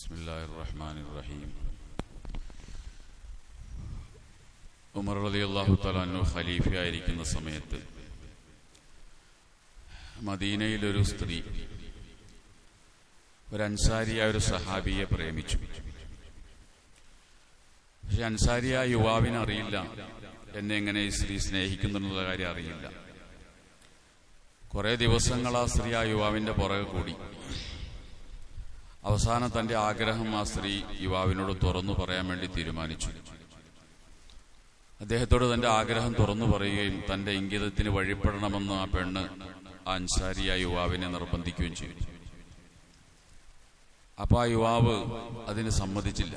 ബിസ്മില്ലാഹിർ റഹ്മാനിർ റഹീം. ഉമർ റളിയല്ലാഹു തആല അൻഹു ഖലീഫയായിരിക്കുന്ന സമയത്ത് മദീനയിലൊരു സ്ത്രീ ഒരു അൻസാരിയായ ഒരു സഹാബിയെ പ്രേമിച്ചു. പക്ഷെ അൻസാരിയായ യുവാവിന് അറിയില്ല എന്നെ എങ്ങനെ ഈ സ്ത്രീ സ്നേഹിക്കുന്നുള്ള കാര്യം അറിയില്ല. കുറെ ദിവസങ്ങൾ ആ സ്ത്രീ ആ യുവാവിന്റെ പുറകെ കൂടി. അവസാനം തന്റെ ആഗ്രഹം ആ സ്ത്രീ യുവാവിനോട് തുറന്നു പറയാൻ വേണ്ടി തീരുമാനിച്ചു. അദ്ദേഹത്തോട് തന്റെ ആഗ്രഹം തുറന്നു പറയുകയും തന്റെ ഇംഗിതത്തിന് വഴിപ്പെടണമെന്ന് ആ പെണ്ണ് ആ അൻസാരിയായ യുവാവിനെ നിർബന്ധിക്കുകയും ചെയ്തു. അപ്പൊ ആ യുവാവ് അതിന് സമ്മതിച്ചില്ല.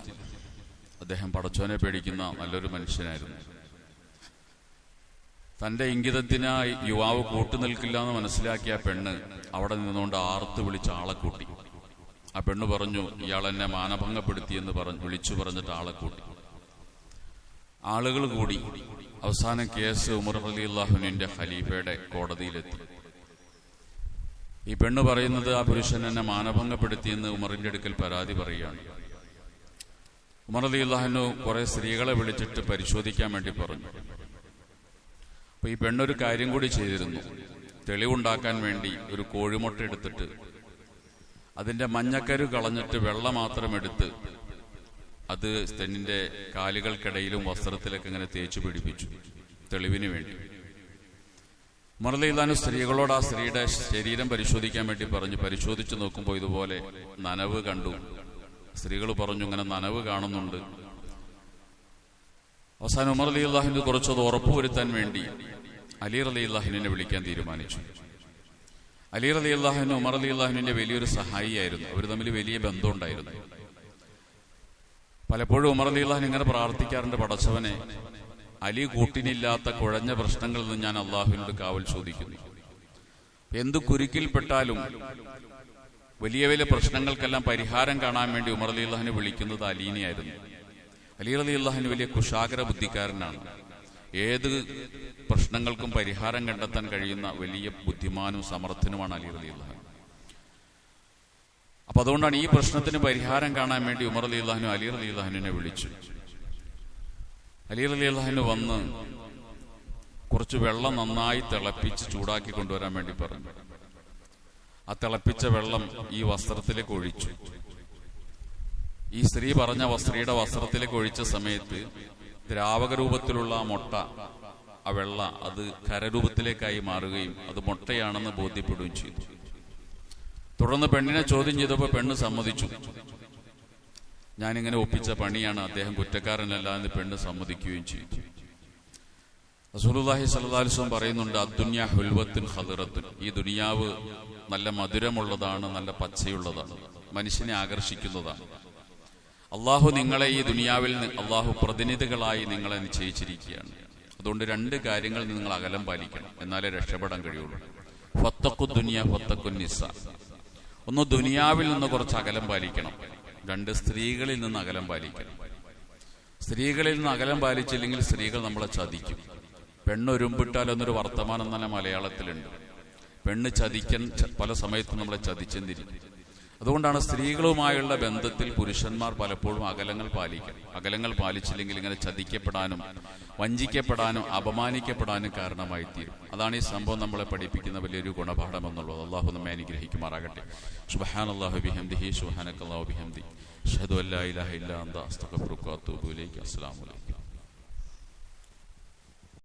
അദ്ദേഹം പടച്ചോനെ പേടിക്കുന്ന നല്ലൊരു മനുഷ്യനായിരുന്നു. തന്റെ ഇംഗിതത്തിനായി യുവാവ് കൂട്ടുനിൽക്കില്ല എന്ന് മനസ്സിലാക്കിയ പെണ്ണ് അവിടെ നിന്നുകൊണ്ട് ആർത്ത് വിളിച്ച് ആളെ കൂട്ടി. ആ പെണ്ണ് പറഞ്ഞു, ഇയാൾ എന്നെ മാനഭംഗപ്പെടുത്തിയെന്ന് വിളിച്ചു പറഞ്ഞിട്ട് ആളെ കൂട്ടി. ആളുകൾ കൂടി. അവസാനം കേസ് ഉമർ റളിയല്ലാഹുവിന്റെ ഖലീഫയുടെ കോടതിയിലെത്തി. ഈ പെണ്ണ് പറയുന്നത് ആ പുരുഷൻ എന്നെ മാനഭംഗപ്പെടുത്തിയെന്ന് ഉമറിന്റെ അടുക്കൽ പരാതി പറയുകയാണ്. ഉമർ റളിയല്ലാഹു കുറെ സ്ത്രീകളെ വിളിച്ചിട്ട് പരിശോധിക്കാൻ വേണ്ടി പറഞ്ഞു. അപ്പൊ ഈ പെണ്ണൊരു കാര്യം കൂടി ചെയ്തിരുന്നു. തെളിവുണ്ടാക്കാൻ വേണ്ടി ഒരു കോഴിമുട്ട എടുത്തിട്ട് അതിന്റെ മഞ്ഞക്കരു കളഞ്ഞിട്ട് വെള്ള മാത്രം എടുത്ത് അത് തെന്നിന്റെ കാലുകൾക്കിടയിലും വസ്ത്രത്തിലൊക്കെ ഇങ്ങനെ തേച്ചു പിടിപ്പിച്ചു, തെളിവിന് വേണ്ടി. ഉമർ റളിയല്ലാഹു സ്ത്രീകളോട് ആ സ്ത്രീയുടെ ശരീരം പരിശോധിക്കാൻ വേണ്ടി പറഞ്ഞു. പരിശോധിച്ചു നോക്കുമ്പോൾ ഇതുപോലെ നനവ് കണ്ടു. സ്ത്രീകൾ പറഞ്ഞു, ഇങ്ങനെ നനവ് കാണുന്നുണ്ട്. അവസാനം ഉമർ റളിയല്ലാഹു കുറച്ചത് ഉറപ്പുവരുത്താൻ വേണ്ടി അലി റളിയല്ലാഹുവിനെ വിളിക്കാൻ തീരുമാനിച്ചു. അലി റളിയല്ലാഹു ഉമർ റളിയല്ലാഹുവിന്റെ വലിയൊരു സഹായിയായിരുന്നു. അവർ തമ്മിൽ വലിയ ബന്ധമുണ്ടായിരുന്നു. പലപ്പോഴും ഉമർ റളിയല്ലാഹു ഇങ്ങനെ പ്രാർത്ഥിക്കാറുണ്ട്, പടച്ചവനെ, അലി കൂട്ടിനില്ലാത്ത കുഴഞ്ഞ പ്രശ്നങ്ങളിൽ നിന്ന് ഞാൻ അള്ളാഹുവിനോട് കാവൽ ചോദിക്കുന്നു. എന്തു കുരുക്കിൽപ്പെട്ടാലും വലിയ വലിയ പ്രശ്നങ്ങൾക്കെല്ലാം പരിഹാരം കാണാൻ വേണ്ടി ഉമർ റളിയല്ലാഹുവിനെ വിളിക്കുന്നത് അലീനെയായിരുന്നു. അലി റളിയല്ലാഹു വലിയ കുശാഗ്ര ബുദ്ധിക്കാരനാണ്. ഏത് പ്രശ്നങ്ങൾക്കും പരിഹാരം കണ്ടെത്താൻ കഴിയുന്ന വലിയ ബുദ്ധിമാനും സമർത്ഥനുമാണ് അലി റളിയല്ലാഹു. അപ്പൊ അതുകൊണ്ടാണ് ഈ പ്രശ്നത്തിന് പരിഹാരം കാണാൻ വേണ്ടി ഉമർ റളിയല്ലാഹു അലി റളിയല്ലാഹുവിനെ വിളിച്ചു. അലി റളിയല്ലാഹു വന്ന് കുറച്ച് വെള്ളം നന്നായി തിളപ്പിച്ച് ചൂടാക്കി കൊണ്ടുവരാൻ വേണ്ടി പറഞ്ഞു. ആ തിളപ്പിച്ച വെള്ളം ഈ വസ്ത്രത്തിലേക്ക് ഒഴിച്ചു. ഈ സ്ത്രീ പറഞ്ഞ സ്ത്രീയുടെ വസ്ത്രത്തിലേക്ക് ഒഴിച്ച സമയത്ത് ദ്രാവക രൂപത്തിലുള്ള ആ മുട്ട, ആ വെള്ള, അത് ഖരരൂപത്തിലേക്കായി മാറുകയും അത് മുട്ടയാണെന്ന് ബോധ്യപ്പെടുകയും ചെയ്തു. തുടർന്ന് പെണ്ണിനെ ചോദ്യം ചെയ്തപ്പോൾ പെണ്ണ് സമ്മതിച്ചു. ഞാനിങ്ങനെ ഒപ്പിച്ച പണിയാണ്, അദ്ദേഹം കുറ്റക്കാരനല്ല എന്ന് പെണ്ണ് സമ്മതിക്കുകയും ചെയ്തു. റസൂലുള്ളാഹി സ്വല്ലല്ലാഹു അലൈഹി വസല്ലം പറയുന്നുണ്ട്, അദ്ദുനിയ ഹുൽവത്തുൻ ഖദിറത്തുൻ, ഈ ദുനിയാവ് നല്ല മധുരമുള്ളതാണ്, നല്ല പച്ചയുള്ളതാണ്, മനുഷ്യനെ ആകർഷിക്കുന്നതാണ്. അള്ളാഹു നിങ്ങളെ ഈ ദുനിയാവിൽ അള്ളാഹു പ്രതിനിധികളായി നിങ്ങളെ നിശ്ചയിച്ചിരിക്കുകയാണ്. അതുകൊണ്ട് രണ്ട് കാര്യങ്ങൾ നിങ്ങൾ അകലം പാലിക്കണം, എന്നാലേ രക്ഷപ്പെടാൻ കഴിയുള്ളൂ. ഫത്തഖു ദുനിയ ഫത്തഖു നിസ, ഒന്ന് ദുനിയാവിൽ നിന്ന് കുറച്ച് അകലം പാലിക്കണം, രണ്ട് സ്ത്രീകളിൽ നിന്ന് അകലം പാലിക്കണം. സ്ത്രീകളിൽ നിന്ന് അകലം പാലിച്ചില്ലെങ്കിൽ സ്ത്രീകൾ നമ്മളെ ചതിക്കും. പെണ്ണൊരുമ്പിട്ടാൽ എന്നൊരു വർത്തമാനം തന്നെ മലയാളത്തിലുണ്ട്. പെണ്ണ് ചതിക്കൻ പല സമയത്തും നമ്മളെ ചതിച്ചെന്നിരിക്കും. അതുകൊണ്ടാണ് സ്ത്രീകളുമായുള്ള ബന്ധത്തിൽ പുരുഷന്മാർ പലപ്പോഴും അകലങ്ങൾ പാലിക്കണം. അകലങ്ങൾ പാലിച്ചില്ലെങ്കിൽ ഇങ്ങനെ ചതിക്കപ്പെടാനും വഞ്ചിക്കപ്പെടാനും അപമാനിക്കപ്പെടാനും കാരണമായി തീരും. അതാണ് ഈ സംഭവം നമ്മളെ പഠിപ്പിക്കുന്ന വലിയൊരു ഗുണപാഠം എന്നുള്ളത്. അള്ളാഹു നമ്മെ അനുഗ്രഹിക്കുമാറാകട്ടെ. സുബ്ഹാനല്ലാഹി ബിഹംദിഹി സുബ്ഹാനക്കല്ലാഹു ബിഹംദി അഷ്ഹദു അല്ലാ ഇലാഹ ഇല്ലാ അൻത അസ്തഗ്ഫിറുക വഅതൂബു ഇലൈക. അസ്സലാമു അലൈക്കും.